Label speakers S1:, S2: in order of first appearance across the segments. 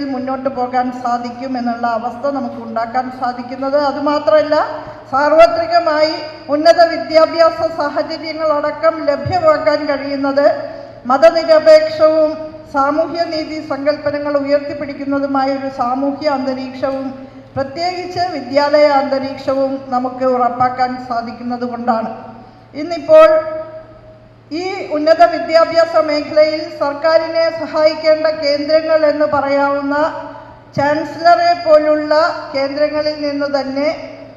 S1: മുന്നോട്ട് പോകാൻ സാധിക്കും എന്നുള്ള അവസ്ഥ നമുക്ക് ഉണ്ടാക്കാൻ സാധിക്കുന്നത്. അതുമാത്രമല്ല, സാർവത്രികമായി ഉന്നത വിദ്യാഭ്യാസ സാഹചര്യങ്ങളടക്കം ലഭ്യമാക്കാൻ കഴിയുന്നത് മതനിരപേക്ഷവും സാമൂഹ്യനീതി സങ്കല്പനങ്ങൾ ഉയർത്തിപ്പിടിക്കുന്നതുമായ ഒരു സാമൂഹ്യ അന്തരീക്ഷവും പ്രത്യേകിച്ച് വിദ്യാലയ അന്തരീക്ഷവും നമുക്ക് ഉറപ്പാക്കാൻ സാധിക്കുന്നത് കൊണ്ടാണ്. ഇന്നിപ്പോൾ ഈ ഉന്നത വിദ്യാഭ്യാസ മേഖലയിൽ സർക്കാരിനെ സഹായിക്കേണ്ട കേന്ദ്രങ്ങൾ എന്ന് പറയാവുന്ന ചാൻസലറെ പോലുള്ള കേന്ദ്രങ്ങളിൽ നിന്ന് തന്നെ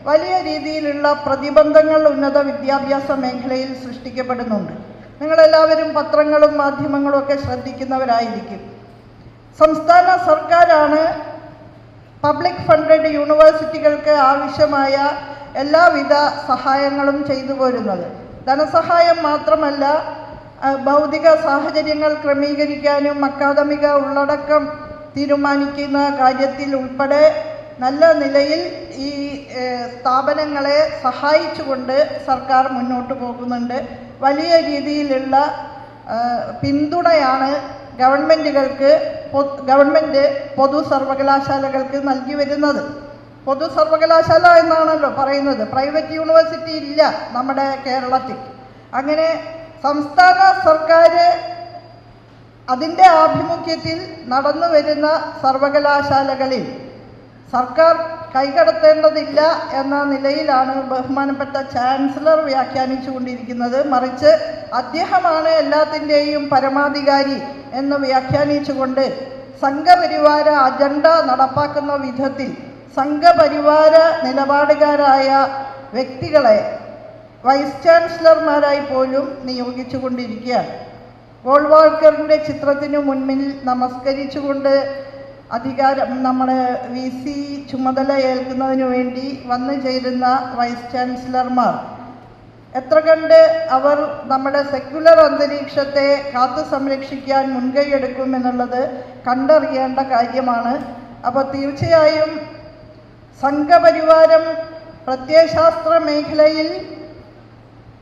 S1: വലിയ രീതിയിലുള്ള പ്രതിബന്ധങ്ങൾ ഉന്നത വിദ്യാഭ്യാസ മേഖലയിൽ സൃഷ്ടിക്കപ്പെടുന്നുണ്ട്. നിങ്ങളെല്ലാവരും പത്രങ്ങളും മാധ്യമങ്ങളും ഒക്കെ ശ്രദ്ധിക്കുന്നവരായിരിക്കും. സംസ്ഥാന സർക്കാരാണ് പബ്ലിക് ഫണ്ടഡ് യൂണിവേഴ്സിറ്റികൾക്ക് ആവശ്യമായ എല്ലാവിധ സഹായങ്ങളും ചെയ്തു പോരുന്നത്. ധനസഹായം മാത്രമല്ല, ഭൗതിക സാഹചര്യങ്ങൾ ക്രമീകരിക്കാനും അക്കാദമിക ഉള്ളടക്കം തീരുമാനിക്കുന്ന കാര്യത്തിൽ ഉൾപ്പെടെ നല്ല നിലയിൽ ഈ സ്ഥാപനങ്ങളെ സഹായിച്ചുകൊണ്ട് സർക്കാർ മുന്നോട്ട് പോകുന്നുണ്ട്. വലിയ രീതിയിലുള്ള പിന്തുണയാണ് ഗവൺമെൻറ് പൊതു സർവകലാശാലകൾക്ക് നൽകി വരുന്നത്. പൊതു സർവകലാശാല എന്നാണല്ലോ പറയുന്നത്, പ്രൈവറ്റ് യൂണിവേഴ്സിറ്റി ഇല്ല നമ്മുടെ കേരളത്തിൽ. അങ്ങനെ സംസ്ഥാന സർക്കാർ അതിൻ്റെ ആഭിമുഖ്യത്തിൽ നടന്നു വരുന്ന സർവകലാശാലകളിൽ സർക്കാർ കൈകടത്തേണ്ടതില്ല എന്ന നിലയിലാണ് ബഹുമാനപ്പെട്ട ചാൻസലർ വ്യാഖ്യാനിച്ചുകൊണ്ടിരിക്കുന്നത്. മറിച്ച് അദ്ദേഹമാണ് എല്ലാത്തിൻ്റെയും പരമാധികാരി എന്ന് വ്യാഖ്യാനിച്ചുകൊണ്ട് സംഘപരിവാര അജണ്ട നടപ്പാക്കുന്ന വിധത്തിൽ സംഘപരിവാര നിലപാടുകാരായ വ്യക്തികളെ വൈസ് ചാൻസലർമാരായി പോലും നിയോഗിച്ചുകൊണ്ടിരിക്കുകയാണ്. ഗോൾവാൾക്കറിൻ്റെ ചിത്രത്തിനു മുൻപിൽ നമസ്കരിച്ചുകൊണ്ട് നമ്മുടെ VC ചുമതല ഏൽക്കുന്നതിനു വേണ്ടി വന്നു ചേരുന്ന വൈസ് ചാൻസലർമാർ എത്ര കണ്ട് അവർ നമ്മുടെ സെക്യുലർ അന്തരീക്ഷത്തെ കാത്തു സംരക്ഷിക്കാൻ മുൻകൈയെടുക്കും എന്നുള്ളത് കണ്ടറിയേണ്ട കാര്യമാണ്. അപ്പോൾ തീർച്ചയായും സംഘപരിവാരം പ്രത്യയശാസ്ത്ര മേഖലയിൽ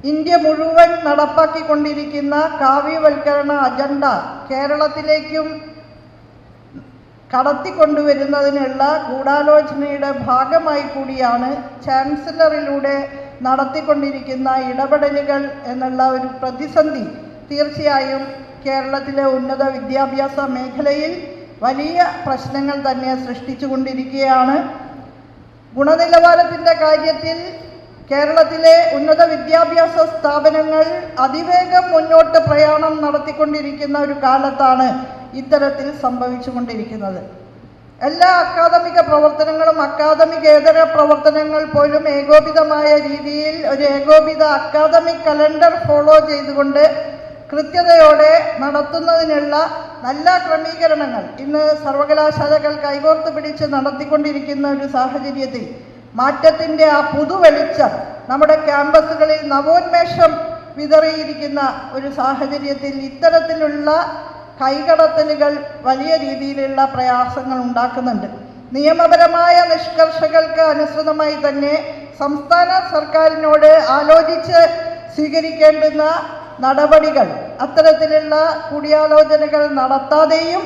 S1: ഇന്ത്യ മുഴുവൻ നടപ്പാക്കിക്കൊണ്ടിരിക്കുന്ന കാവ്യവൽക്കരണ അജണ്ട കേരളത്തിലേക്കും കടത്തിക്കൊണ്ടുവരുന്നതിനുള്ള ഗൂഢാലോചനയുടെ ഭാഗമായി കൂടിയാണ് ചാൻസലറിലൂടെ നടത്തിക്കൊണ്ടിരിക്കുന്ന ഇടപെടലുകൾ എന്നുള്ള ഒരു പ്രതിസന്ധി തീർച്ചയായും കേരളത്തിലെ ഉന്നത വിദ്യാഭ്യാസ മേഖലയിൽ വലിയ പ്രശ്നങ്ങൾ തന്നെ സൃഷ്ടിച്ചുകൊണ്ടിരിക്കുകയാണ്. ഗുണനിലവാരത്തിൻ്റെ കാര്യത്തിൽ കേരളത്തിലെ ഉന്നത വിദ്യാഭ്യാസ സ്ഥാപനങ്ങൾ അതിവേഗം മുന്നോട്ട് പ്രയാണം നടത്തിക്കൊണ്ടിരിക്കുന്ന ഒരു കാലത്താണ് ഇത്തരത്തിൽ സംഭവിച്ചുകൊണ്ടിരിക്കുന്നത്. എല്ലാ അക്കാദമിക പ്രവർത്തനങ്ങളും അക്കാദമികേതര പ്രവർത്തനങ്ങൾ പോലും ഏകോപിതമായ രീതിയിൽ ഒരു ഏകോപിത അക്കാദമിക് കലണ്ടർ ഫോളോ ചെയ്തുകൊണ്ട് കൃത്യതയോടെ നടത്തുന്നതിനുള്ള നല്ല ക്രമീകരണങ്ങൾ ഇന്ന് സർവകലാശാലകൾ കൈകോർത്ത് പിടിച്ച് നടത്തിക്കൊണ്ടിരിക്കുന്ന ഒരു സാഹചര്യത്തിൽ മാറ്റത്തിൻ്റെ ആ പുതുവെളിച്ചം നമ്മുടെ ക്യാമ്പസുകളിൽ നവോന്മേഷം വിതറിയിരിക്കുന്ന ഒരു സാഹചര്യത്തിൽ ഇത്തരത്തിലുള്ള കൈകടത്തലുകൾ വലിയ രീതിയിലുള്ള പ്രയാസങ്ങൾ ഉണ്ടാക്കുന്നുണ്ട്. നിയമപരമായ നിഷ്കർഷകൾക്ക് അനുസൃതമായി തന്നെ സംസ്ഥാന സർക്കാരിനോട് ആലോചിച്ച് സ്വീകരിക്കേണ്ടുന്ന നടപടികൾ അത്തരത്തിലുള്ള കൂടിയാലോചനകൾ നടത്താതെയും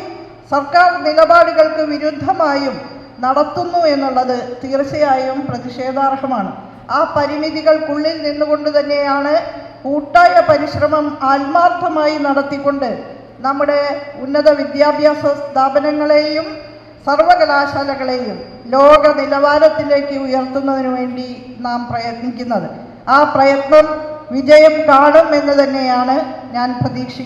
S1: സർക്കാർ നിലപാടുകൾക്ക് വിരുദ്ധമായും നടത്തുന്നു എന്നുള്ളത് തീർച്ചയായും പ്രതിഷേധാർഹമാണ്. ആ പരിമിതികൾക്കുള്ളിൽ നിന്നുകൊണ്ട് തന്നെയാണ് കൂട്ടായ പരിശ്രമം ആത്മാർത്ഥമായി നടത്തിക്കൊണ്ട് നമ്മുടെ ഉന്നത വിദ്യാഭ്യാസ സ്ഥാപനങ്ങളെയും സർവകലാശാലകളെയും ലോക നിലവാരത്തിലേക്ക് ഉയർത്തുന്നതിന് വേണ്ടി നാം പ്രയത്നിക്കുന്നത്. ആ പ്രയത്നം വിജയം കാണും എന്ന് തന്നെയാണ് ഞാൻ പ്രതീക്ഷിക്കുന്നത്.